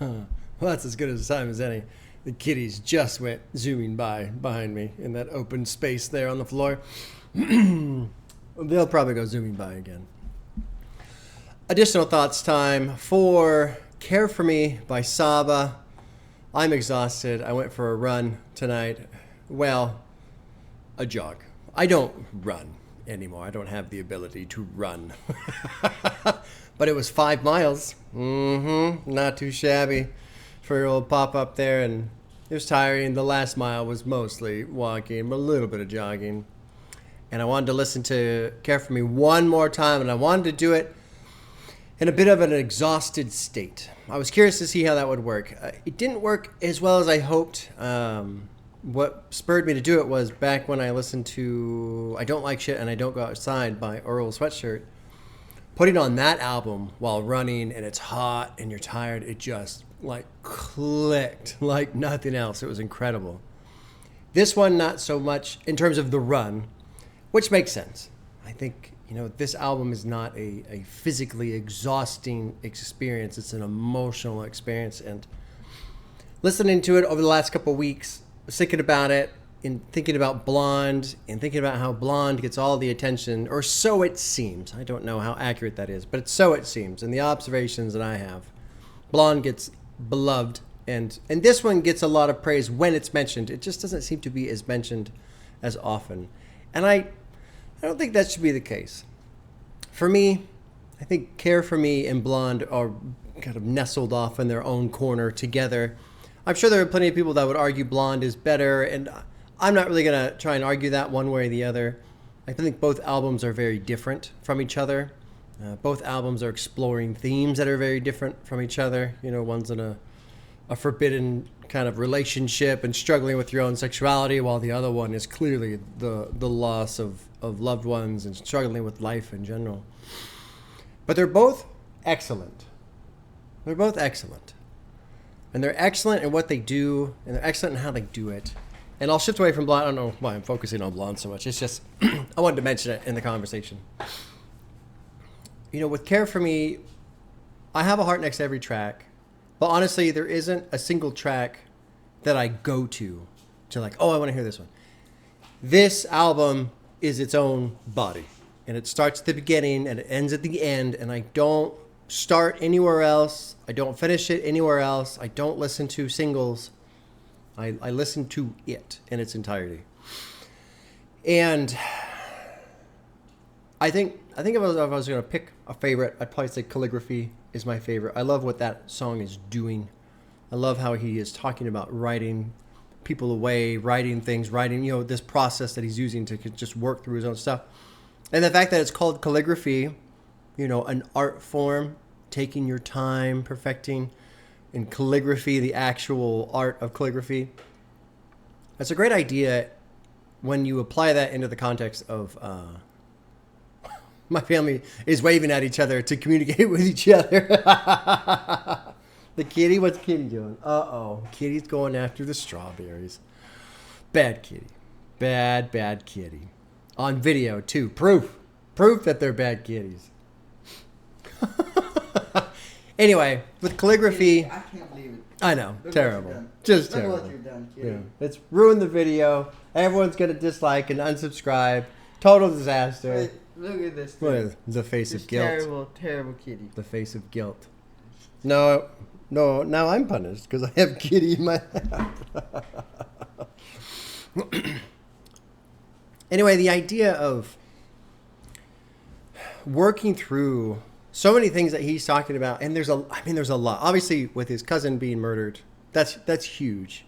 Well, that's as good a time as any. The kitties just went zooming by behind me in that open space there on the floor. They'll probably go zooming by again. Additional thoughts time for Care For Me by Saba. I'm exhausted. I went for a run tonight. Well, a jog. I don't run anymore. I don't have the ability to run. But it was 5 miles. Not too shabby for your old pop-up there. And it was tiring. The last mile was mostly walking, but a little bit of jogging. And I wanted to listen to Care For Me one more time, and I wanted to do it in a bit of an exhausted state. I was curious to see how that would work. It didn't work as well as I hoped. What spurred me to do it was back when I listened to I Don't Like Shit and I Don't Go Outside by Earl Sweatshirt. Putting on that album while running and it's hot and you're tired, it just like clicked like nothing else. It was incredible. This one, not so much in terms of the run, which makes sense. I think, this album is not a physically exhausting experience. It's an emotional experience. And listening to it over the last couple of weeks, thinking about it, and thinking about Blonde, and thinking about how Blonde gets all the attention, or so it seems. I don't know how accurate that is, but so it seems. And the observations that I have, Blonde gets beloved, and this one gets a lot of praise when it's mentioned. It just doesn't seem to be as mentioned as often. And I don't think that should be the case. For me, I think Care For Me and Blonde are kind of nestled off in their own corner together. I'm sure there are plenty of people that would argue Blonde is better, and I'm not really going to try and argue that one way or the other. I think both albums are very different from each other. Both albums are exploring themes that are very different from each other. One's in a forbidden kind of relationship and struggling with your own sexuality, while the other one is clearly the loss of loved ones and struggling with life in general. But they're both excellent. They're both excellent. And they're excellent in what they do, and they're excellent in how they do it. And I'll shift away from Blonde. I don't know why I'm focusing on Blonde so much. It's just, I wanted to mention it in the conversation. With Care For Me, I have a heart next to every track. But honestly, there isn't a single track that I go to like, oh, I want to hear this one. This album is its own body. And it starts at the beginning and it ends at the end. And I don't start anywhere else. I don't finish it anywhere else. I don't listen to singles. I listen to it in its entirety. And I think if I was going to pick a favorite, I'd probably say Calligraphy is my favorite. I love what that song is doing. I love how he is talking about writing people away, writing things, this process that he's using to just work through his own stuff. And the fact that it's called calligraphy, an art form, taking your time, perfecting, and calligraphy, the actual art of calligraphy. That's a great idea when you apply that into the context of my family is waving at each other to communicate with each other. The kitty, what's Kitty doing? Uh-oh, Kitty's going after the strawberries. Bad kitty. Bad kitty. On video, too. Proof that they're bad kitties. Anyway, with calligraphy... I can't believe it. I know. Look terrible. Just Look terrible. what you've done, kitty. Yeah. It's ruined the video. Everyone's going to dislike and unsubscribe. Total disaster. Wait, look at this What thing. is the face This of guilt? terrible kitty. The face of guilt. No, now I'm punished because I have Kitty in my lap. Anyway, the idea of working through so many things that he's talking about, and there's a lot. Obviously, with his cousin being murdered, that's huge,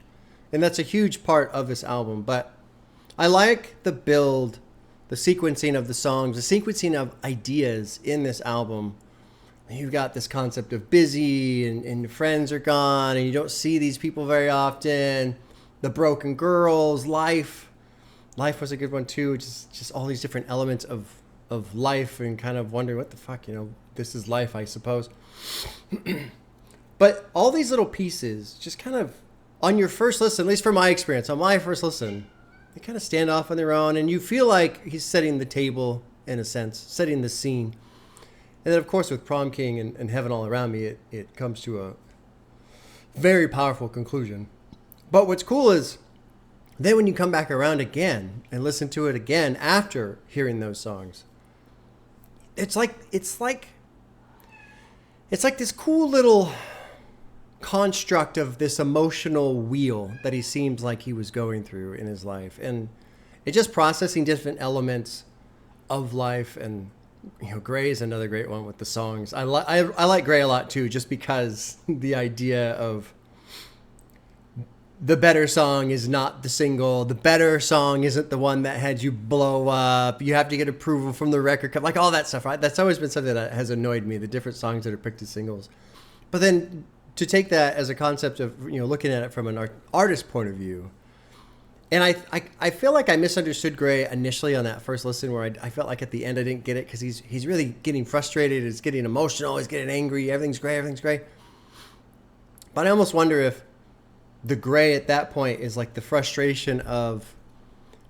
and that's a huge part of this album. But I like the build, the sequencing of the songs, the sequencing of ideas in this album. You've got this concept of busy, and your friends are gone, and you don't see these people very often. The broken girls, life was a good one too. Just all these different elements of life, and kind of wondering what the fuck, this is life, I suppose. But all these little pieces, just kind of on your first listen, at least from my experience, on my first listen, they kind of stand off on their own, and you feel like he's setting the table in a sense, setting the scene. And then, of course, with Prom King and Heaven All Around Me, it comes to Very powerful conclusion. But what's cool is then when you come back around again and listen to it again after hearing those songs, it's like this cool little construct of this emotional wheel that he seems like he was going through in his life. And it's just processing different elements of life. And, Gray is another great one with the songs. I like Gray a lot too, just because the idea of the better song is not the single. The better song isn't the one that had you blow up. You have to get approval from the record company, like all that stuff, right? That's always been something that has annoyed me, the different songs that are picked as singles. But then to take that as a concept of, looking at it from an artist point of view. And I feel like I misunderstood Gray initially on that first listen, where I felt like at the end I didn't get it, because he's really getting frustrated. He's getting emotional. He's getting angry. Everything's gray. But I almost wonder if the Gray at that point is like the frustration of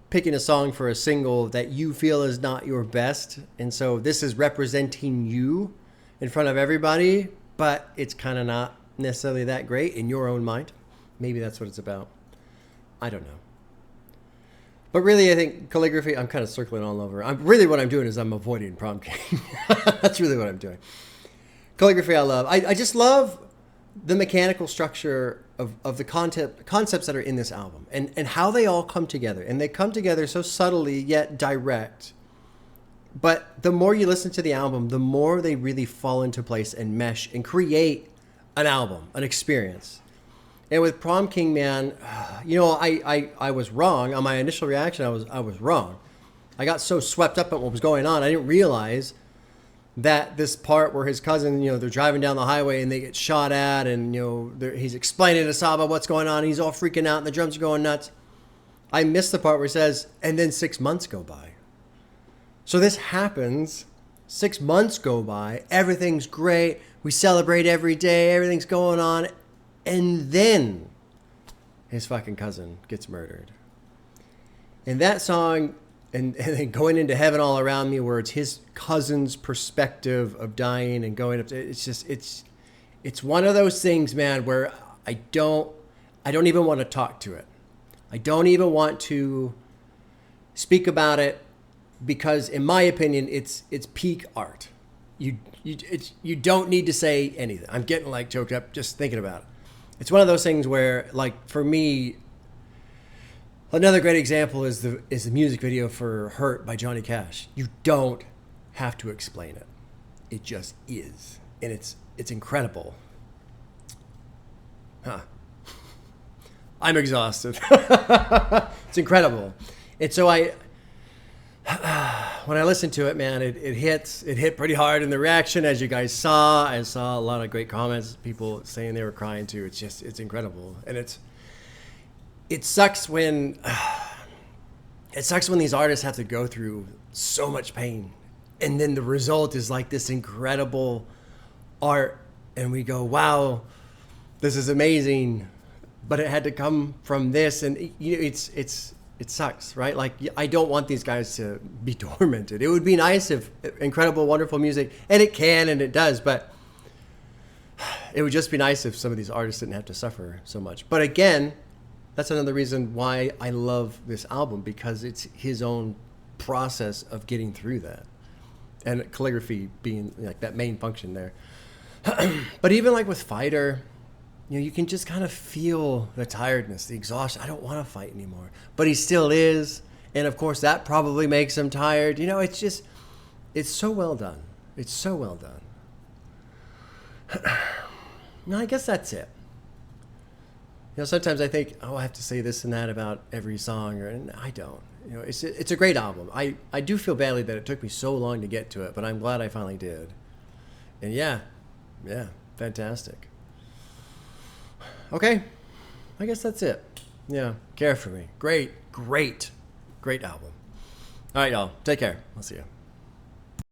picking a song for a single that you feel is not your best. And so this is representing you in front of everybody, but it's kind of not necessarily that great in your own mind. Maybe that's what it's about. I don't know. But really, I think Calligraphy, I'm kind of circling all over. What I'm doing is I'm avoiding Prom King. That's really what I'm doing. Calligraphy I love. I just love the mechanical structure of the concepts that are in this album, and how they all come together. And they come together so subtly yet direct. But the more you listen to the album, the more they really fall into place and mesh and create an album, an experience. And with Prom King, man, I was wrong. On my initial reaction, I was wrong. I got so swept up at what was going on, I didn't realize that this part where his cousin, they're driving down the highway and they get shot at, and he's explaining to Saba what's going on. He's all freaking out and the drums are going nuts. I missed the part where he says, and then 6 months go by. So this happens, 6 months go by, everything's great, we celebrate every day, everything's going on, and then his fucking cousin gets murdered. And that song, and then Going Into Heaven All Around Me, where it's his cousin's perspective of dying and going up to, it's one of those things, man, where I don't even want to talk to it. I don't even want to speak about it, because in my opinion, it's peak art. You don't need to say anything. I'm getting choked up just thinking about it. It's one of those things where, for me, another great example is the music video for Hurt by Johnny Cash. You don't have to explain it. It just is. And it's incredible. I'm exhausted. It's incredible. And so when I listened to it, man, it hit pretty hard in the reaction, as you guys saw. I saw a lot of great comments, people saying they were crying too. It's incredible. And it sucks when these artists have to go through so much pain, and then the result is this incredible art, and we go, wow, this is amazing, but it had to come from this. And it sucks, right? I don't want these guys to be tormented. It would be nice if incredible, wonderful music, and it can, and it does, but it would just be nice if some of these artists didn't have to suffer so much. But again, that's another reason why I love this album, because it's his own process of getting through that. And Calligraphy being that main function there. But even with Fighter, you can just kind of feel the tiredness, the exhaustion. I don't want to fight anymore. But he still is. And of course, that probably makes him tired. It's so well done. It's so well done. No, I guess that's it. Sometimes I think, I have to say this and that about every song, and I don't. It's a great album. I do feel badly that it took me so long to get to it, but I'm glad I finally did. And yeah, fantastic. Okay, I guess that's it. Yeah, Care For Me. Great album. All right, y'all. Take care. I'll see you.